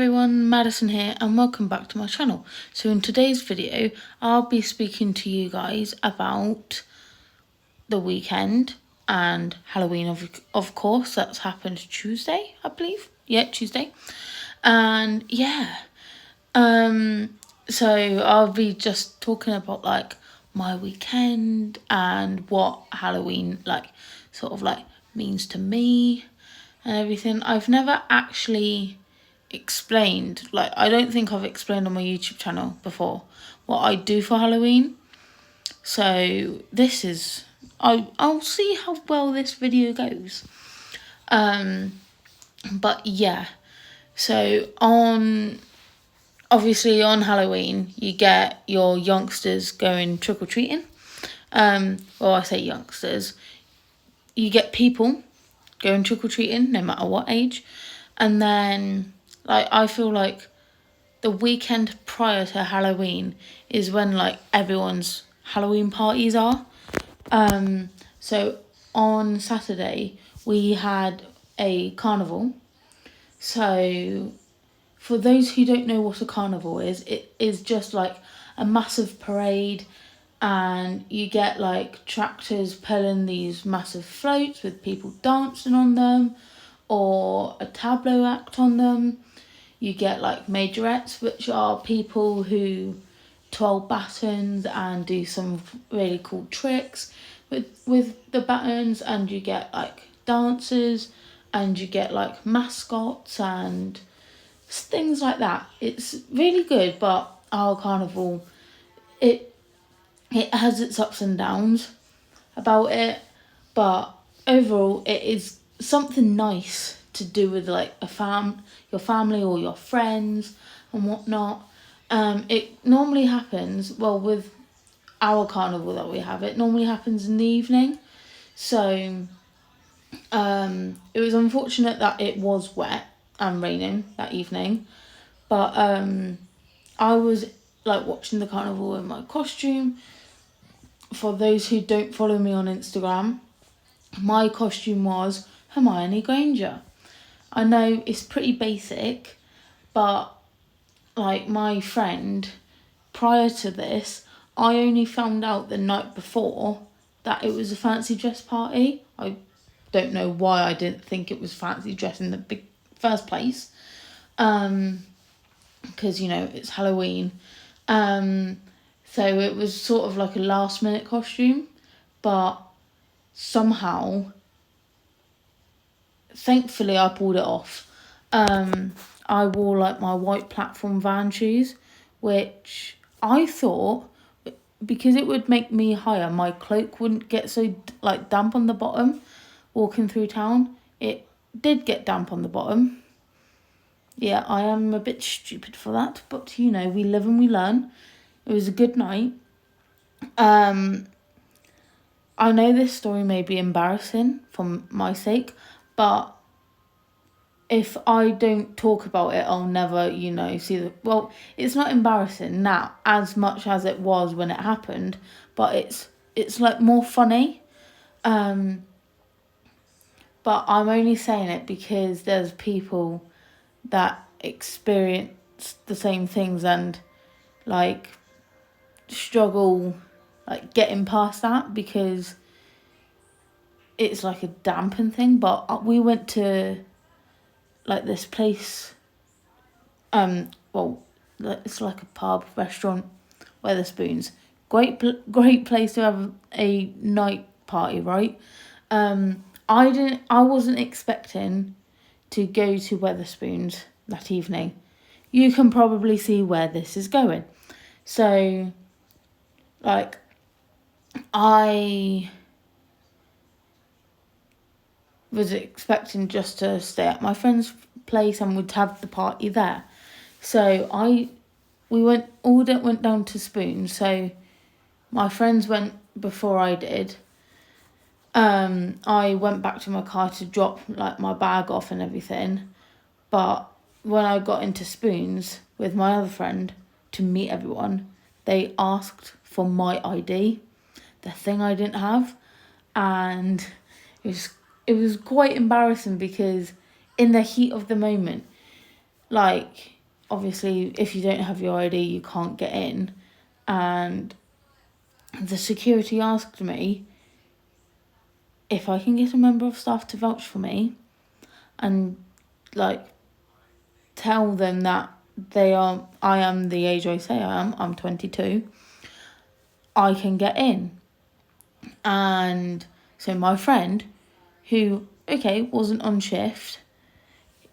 everyone, Madison here and welcome back to my channel. So in today's video, I'll be speaking to you guys about the weekend and Halloween, of course. That's happened Tuesday, I believe. Yeah, Tuesday. And yeah, so I'll be just talking about like my weekend and what Halloween means to me and everything. I've never actually explained, I don't think I've explained on my YouTube channel before what I do for Halloween. So this is, I'll see how well this video goes. But yeah, so obviously on Halloween you get your youngsters going trick-or-treating. Well, I say youngsters, you get people going trick-or-treating no matter what age. And then I feel like the weekend prior to Halloween is when everyone's Halloween parties are. So on Saturday we had a carnival. So for those who don't know what a carnival is, it is just like a massive parade, and you get tractors pulling these massive floats with people dancing on them, or a tableau act on them. You get majorettes, which are people who twirl batons and do some really cool tricks with the batons, and you get dancers, and you get mascots and things like that. It's really good, but our carnival, it has its ups and downs about it, but overall it is something nice to do with your family or your friends and whatnot. It normally happens, with our carnival that we have, it normally happens in the evening. So it was unfortunate that it was wet and raining that evening, but I was watching the carnival in my costume. For those who don't follow me on Instagram, my costume was Hermione Granger. I know it's pretty basic, but my friend, prior to this, I only found out the night before that it was a fancy dress party. I don't know why I didn't think it was fancy dress in the first place. Because, it's Halloween. So it was sort of like a last minute costume, but somehow, thankfully, I pulled it off. I wore my white platform Van shoes, which I thought, because it would make me higher, my cloak wouldn't get so damp on the bottom walking through town. It did get damp on the bottom. Yeah, I am a bit stupid for that, but we live and we learn. It was a good night. I know this story may be embarrassing for my sake, but if I don't talk about it, I'll never, see it's not embarrassing now as much as it was when it happened, but it's more funny. But I'm only saying it because there's people that experience the same things and struggle getting past that, because it's a dampen thing. But we went to this place, it's like a pub restaurant, Wetherspoons. Great place to have a night party, right? I wasn't expecting to go to Wetherspoons that evening. You can probably see where this is going. So I was expecting just to stay at my friend's place and we'd have the party there. So we went down to Spoons. So my friends went before I did. I went back to my car to drop my bag off and everything. But when I got into Spoons with my other friend to meet everyone, they asked for my ID, the thing I didn't have, and it was quite embarrassing because in the heat of the moment, like, obviously, if you don't have your ID, you can't get in. And the security asked me if I can get a member of staff to vouch for me and, like, tell them that I am the age I say I am, I'm 22, I can get in. And so my friend, who, okay, wasn't on shift,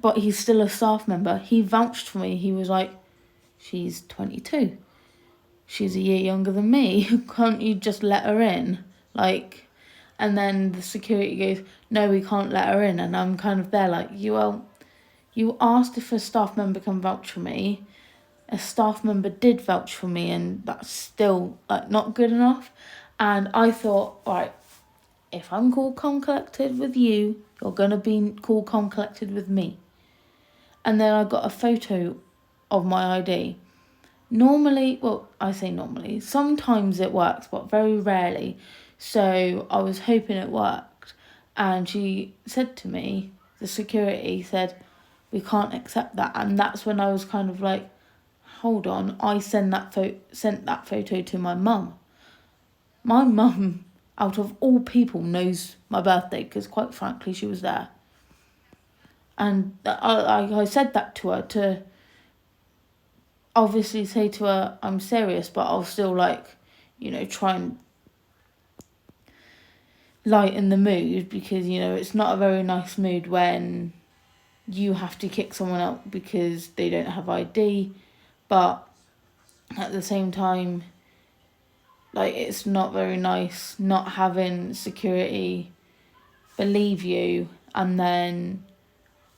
but he's still a staff member, he vouched for me. He was like, she's 22. She's a year younger than me. Can't you just let her in? Like, and then the security goes, no, we can't let her in. And I'm kind of there like, you asked if a staff member can vouch for me. A staff member did vouch for me, and that's still, like, not good enough. And I thought, right, if I'm cool, calm, collected with you, you're going to be cool, calm, collected with me. And then I got a photo of my ID. Normally, well, I say normally, sometimes it works, but very rarely. So I was hoping it worked. And she said to me, the security said, we can't accept that. And that's when I was kind of like, hold on, I sent that photo to my mum. My mum, out of all people, knows my birthday because, quite frankly, she was there. And I said that to her to obviously say to her, I'm serious, but I'll still, like, try and lighten the mood, because, it's not a very nice mood when you have to kick someone out because they don't have ID. But at the same time, like, it's not very nice not having security believe you and then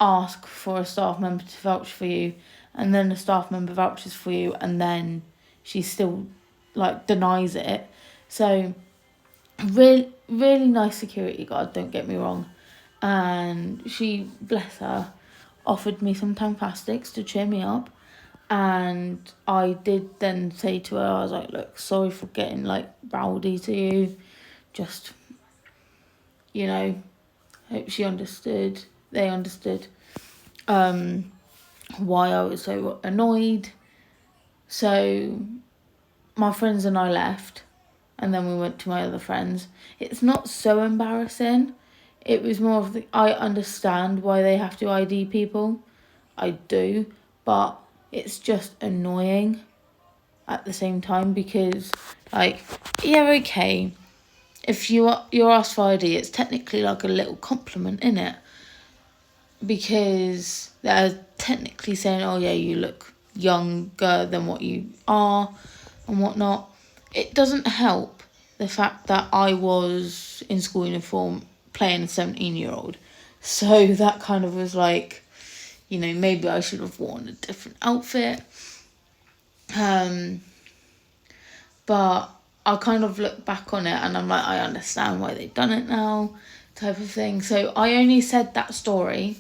ask for a staff member to vouch for you, and then a staff member vouches for you, and then she still, like, denies it. So really, really nice security guard, don't get me wrong. And she, bless her, offered me some Tanfastics to cheer me up. And I did then say to her, I was like, look, sorry for getting, like, rowdy to you. Just, hope she understood. They understood why I was so annoyed. So my friends and I left, and then we went to my other friends. It's not so embarrassing. It was more of I understand why they have to ID people. I do, but it's just annoying at the same time, because, like, yeah, okay, if you're asked for ID, it's technically like a little compliment, innit? Because they're technically saying, oh yeah, you look younger than what you are and whatnot. It doesn't help the fact that I was in school uniform playing a 17-year-old. So that kind of was like, maybe I should have worn a different outfit. But I kind of look back on it and I'm like, I understand why they've done it now, type of thing. So I only said that story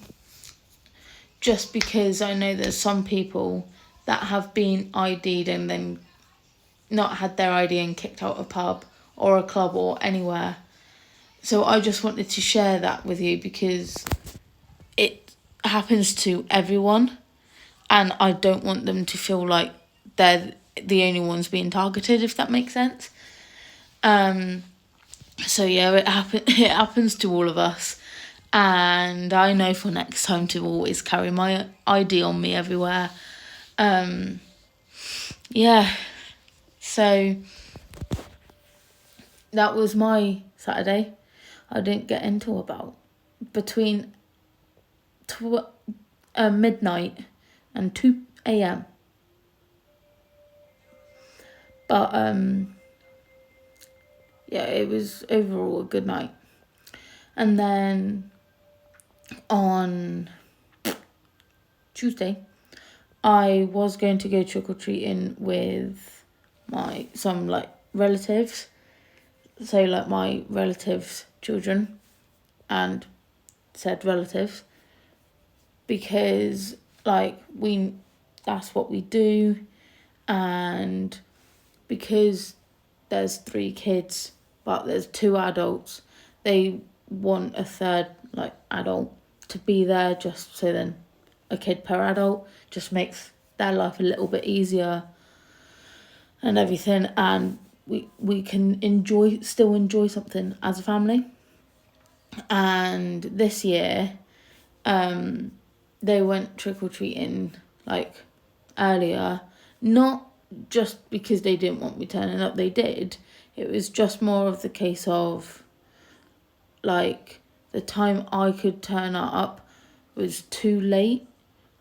just because I know there's some people that have been ID'd and then not had their ID and kicked out a pub or a club or anywhere. So I just wanted to share that with you because it happens to everyone, and I don't want them to feel like they're the only ones being targeted, if that makes sense. So yeah, it happens to all of us, and I know for next time to always carry my ID on me everywhere. Yeah, so that was my Saturday. I didn't get into about between midnight and 2 a.m. But yeah, it was overall a good night. And then on Tuesday, I was going to go trick-or-treating with some relatives. So, like, my relatives' children and said relatives. Because, that's what we do. And because there's 3 kids, but there's 2 adults, they want a third, adult to be there just so then a kid per adult, just makes their life a little bit easier and everything, and we can still enjoy something as a family. And this year, they went trick-or-treating like earlier, not just because they didn't want me turning up, they did. It was just more of the case of like the time I could turn up was too late,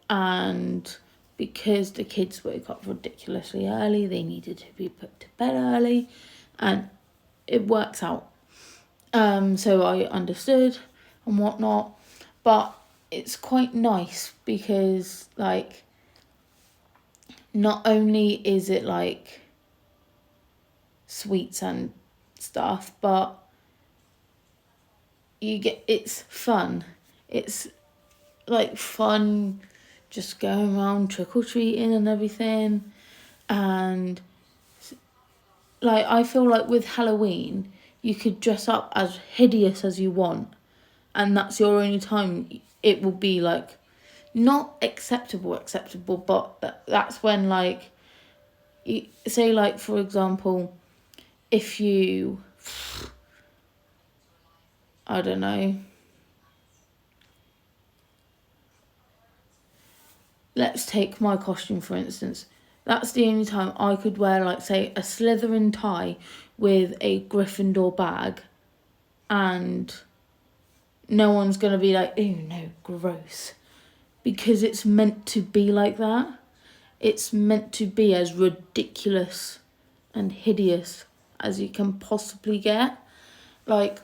and because the kids woke up ridiculously early, they needed to be put to bed early, and it works out. So I understood and whatnot, but it's quite nice because like not only is it like sweets and stuff, but it's fun. It's like fun just going around trick-or-treating and everything. And like I feel like with Halloween you could dress up as hideous as you want, and that's your only time it will be like not acceptable, but that's when like say like for example, if you, I don't know, let's take my costume for instance. That's the only time I could wear like say a Slytherin tie with a Gryffindor bag, and no one's gonna be like, "Ew, no, gross," because it's meant to be like that. It's meant to be as ridiculous and hideous as you can possibly get. Like,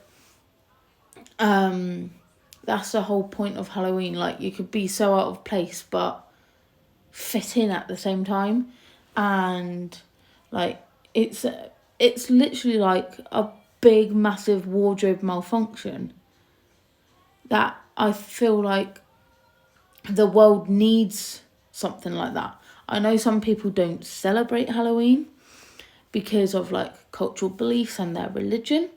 that's the whole point of Halloween. Like, you could be so out of place, but fit in at the same time. And, like, it's literally like a big, massive wardrobe malfunction that I feel like the world needs something like that. I know some people don't celebrate Halloween because of like cultural beliefs and their religion,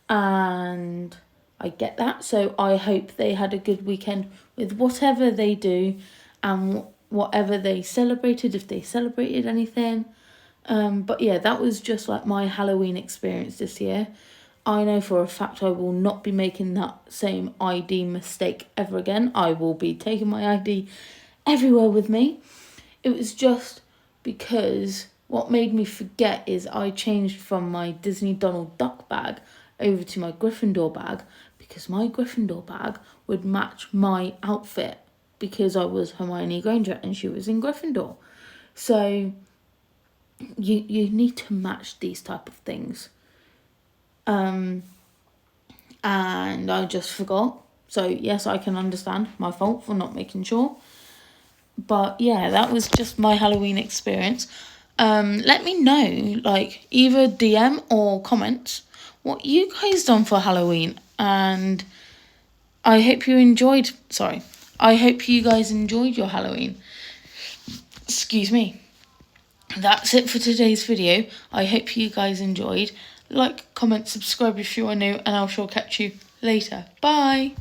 and I get that. So I hope they had a good weekend with whatever they do and whatever they celebrated, if they celebrated anything. But yeah, that was just like my Halloween experience this year. I know for a fact I will not be making that same ID mistake ever again. I will be taking my ID everywhere with me. It was just because what made me forget is I changed from my Disney Donald Duck bag over to my Gryffindor bag because my Gryffindor bag would match my outfit because I was Hermione Granger and she was in Gryffindor. So you need to match these type of things. And I just forgot. So yes, I can understand, my fault for not making sure. But yeah, that was just my Halloween experience. Let me know, like either DM or comments what you guys done for Halloween, and I hope you guys enjoyed your Halloween. Excuse me. That's it for today's video. I hope you guys enjoyed. Like, comment, subscribe if you are new, and I shall catch you later. Bye.